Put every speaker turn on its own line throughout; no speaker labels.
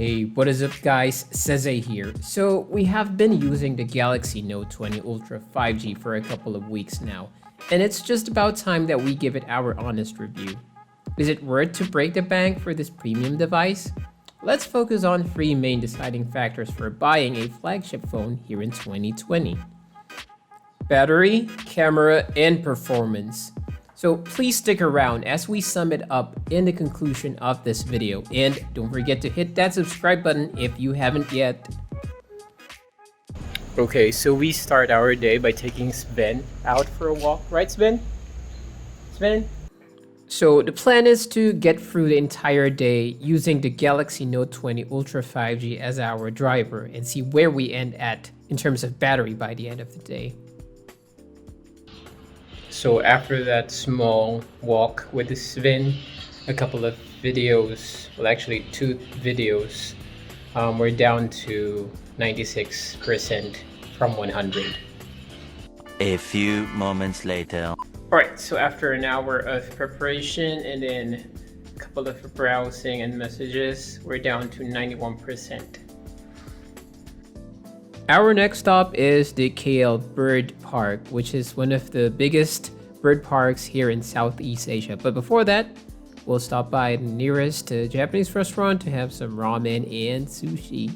Hey, what is up guys, Sese here. So we have been using the Galaxy Note 20 Ultra 5G for a couple of weeks now, and it's just about time that we give it our honest review. Is it worth to break the bank for this premium device? Let's focus on three main deciding factors for buying a flagship phone here in 2020. Battery, camera, and performance. So please stick around as we sum it up in the conclusion of this video, and don't forget to hit that subscribe button if you haven't yet. Okay, so we start our day by taking Sven out for a walk, right Sven? Sven? So the plan is to get through the entire day using the Galaxy Note 20 Ultra 5G as our driver and see where we end at in terms of battery by the end of the day. So after that small walk with Sven, a couple of videos, well actually 2 videos, we're down to 96% from 100.
A few moments later.
Alright, so after an hour of preparation and then a couple of browsing and messages, we're down to 91%. Our next stop is the KL Bird Park, which is one of the biggest bird parks here in Southeast Asia. But before that, we'll stop by the nearest Japanese restaurant to have some ramen and sushi.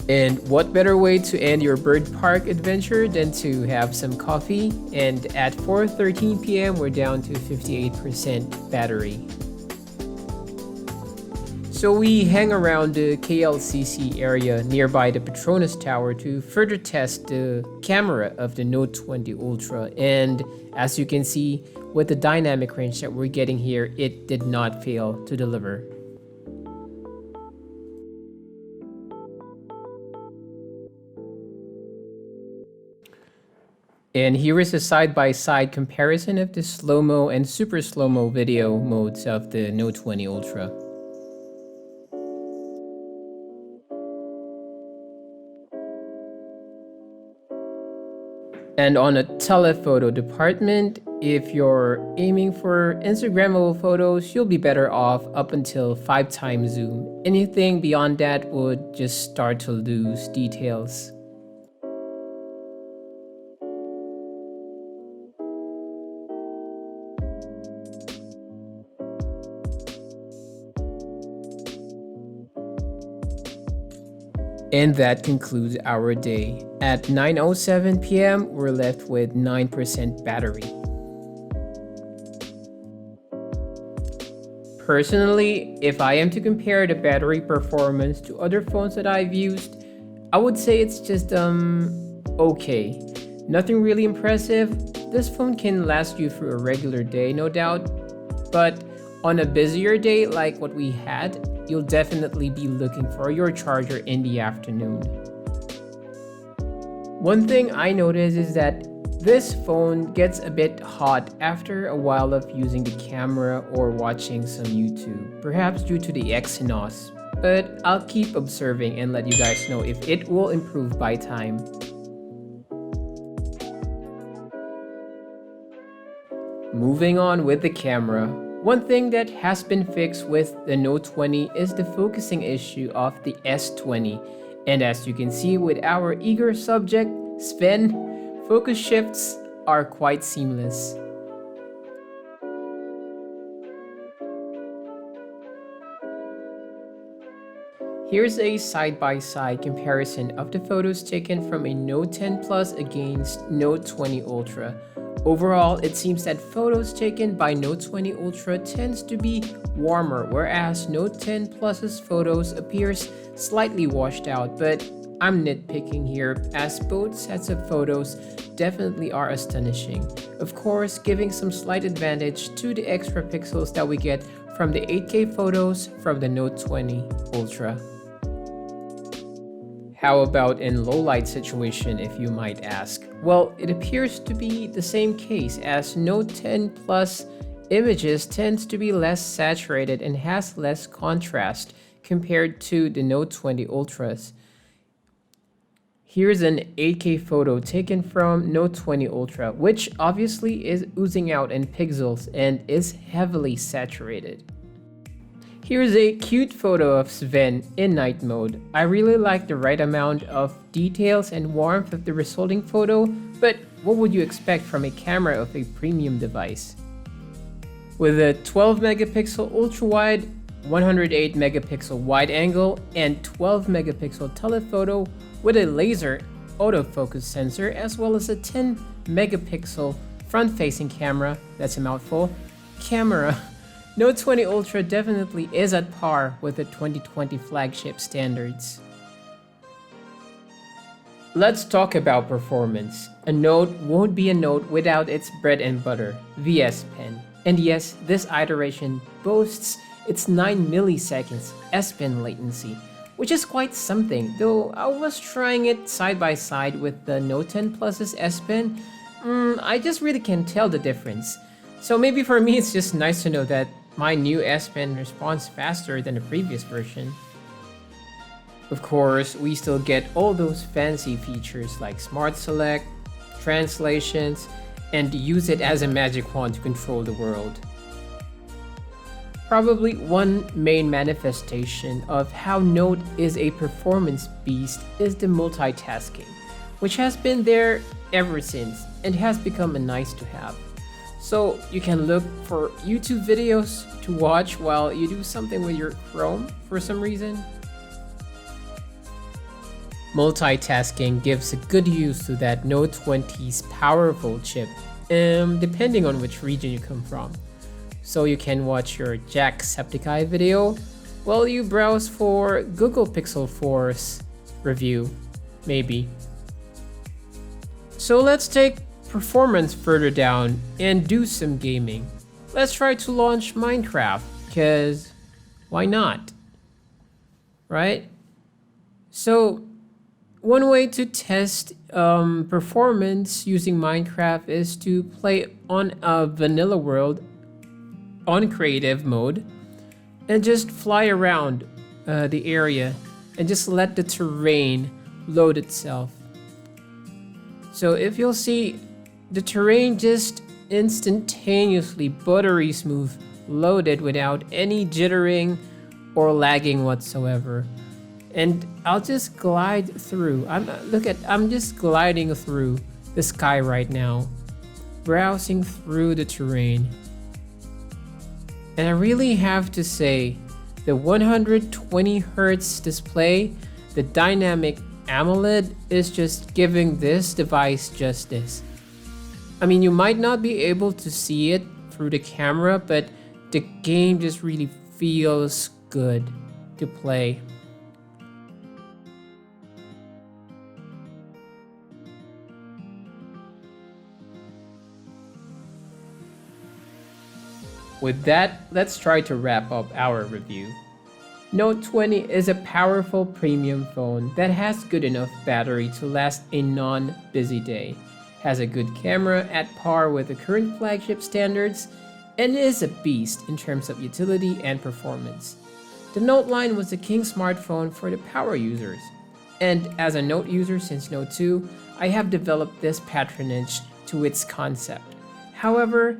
And what better way to end your bird park adventure than to have some coffee? And at 4:13 p.m. we're down to 58% battery. So we hang around the KLCC area nearby the Performace Tower to further test the camera of the Note 20 Ultra. And as you can see, with the dynamic range that we're getting here, it did not fail to deliver. And here is a side-by-side comparison of the slow-mo and super slow-mo video modes of the Note 20 Ultra. And on a telephoto department, if you're aiming for Instagrammable photos, you'll be better off up until 5x zoom. Anything beyond that would just start to lose details. And that concludes our day. At 9:07 p.m., we're left with 9% battery. Personally, if I am to compare the battery performance to other phones that I've used, I would say it's just, okay. Nothing really impressive. This phone can last you through a regular day, no doubt. But on a busier day like what we had, you'll definitely be looking for your charger in the afternoon. One thing I noticed is that This phone gets a bit hot after a while of using the camera or watching some YouTube, perhaps due to the Exynos, but I'll keep observing and let you guys know if it will improve by time. Moving on with the camera, one thing that has been fixed with the Note 20 is the focusing issue of the S20, and as you can see with our eager subject, Sven, focus shifts are quite seamless. Here's a side-by-side comparison of the photos taken from a Note 10 Plus against Note 20 Ultra. Overall, it seems that photos taken by Note 20 Ultra tends to be warmer, whereas Note 10 Plus's photos appears slightly washed out, but I'm nitpicking here as both sets of photos definitely are astonishing. Of course, giving some slight advantage to the extra pixels that we get from the 8K photos from the Note 20 Ultra. How about in low light situation, if you might ask? Well, it appears to be the same case as Note 10 Plus images tends to be less saturated and has less contrast compared to the Note 20 Ultras. Here's an 8K photo taken from Note 20 Ultra, which obviously is oozing out in pixels and is heavily saturated. Here's a cute photo of Sven in night mode. I really like the right amount of details and warmth of the resulting photo, but what would you expect from a camera of a premium device? With a 12 megapixel ultra wide, 108 megapixel wide angle, and 12 megapixel telephoto with a laser autofocus sensor, as well as a 10 megapixel front facing camera, that's a mouthful, camera. Note 20 Ultra definitely is at par with the 2020 flagship standards. Let's talk about performance. A Note won't be a Note without its bread and butter, the S Pen. And yes, this iteration boasts its 9 milliseconds S Pen latency, which is quite something, though I was trying it side by side with the Note 10 Plus's S Pen. I just really can't tell the difference. So maybe for me it's just nice to know that my new S Pen responds faster than the previous version. Of course, we still get all those fancy features like Smart Select, translations, and use it as a magic wand to control the world. Probably one main manifestation of how Note is a performance beast is the multitasking, which has been there ever since and has become a nice to have. So you can look for YouTube videos to watch while you do something with your Chrome for some reason. Multitasking gives a good use to that Note 20's powerful chip, depending on which region you come from. So you can watch your Jacksepticeye video while you browse for Google Pixel 4's review, maybe. So let's take performance further down and do some gaming. Let's try to launch Minecraft, cause why not? Right? So one way to test performance using Minecraft is to play on a vanilla world on creative mode and just fly around the area and just let the terrain load itself. So if you'll see, the terrain just instantaneously buttery smooth loaded without any jittering or lagging whatsoever. And I'll just glide through. I'm just gliding through the sky right now, browsing through the terrain. And I really have to say, the 120 Hz display, the dynamic AMOLED is just giving this device justice. I mean, you might not be able to see it through the camera, but the game just really feels good to play. With that, let's try to wrap up our review. Note 20 is a powerful premium phone that has good enough battery to last a non-busy day. has a good camera at par with the current flagship standards, and is a beast in terms of utility and performance. The Note line was the king smartphone for the power users, and as a Note user since Note 2, I have developed this patronage to its concept. However,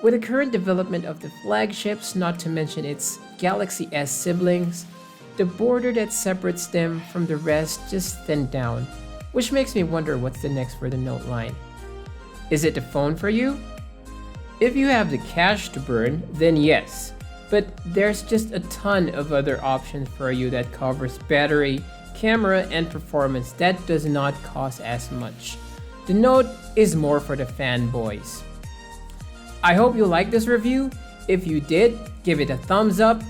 with the current development of the flagships, not to mention its Galaxy S siblings, the border that separates them from the rest just thinned down, which makes me wonder what's the next for the Note line. Is it the phone for you? If you have the cash to burn, then yes, but there's just a ton of other options for you that covers battery, camera, and performance that does not cost as much. The Note is more for the fanboys. I hope you liked this review. If you did, give it a thumbs up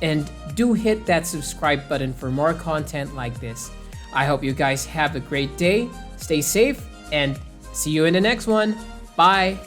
and do hit that subscribe button for more content like this. I hope you guys have a great day, stay safe, and see you in the next one. Bye!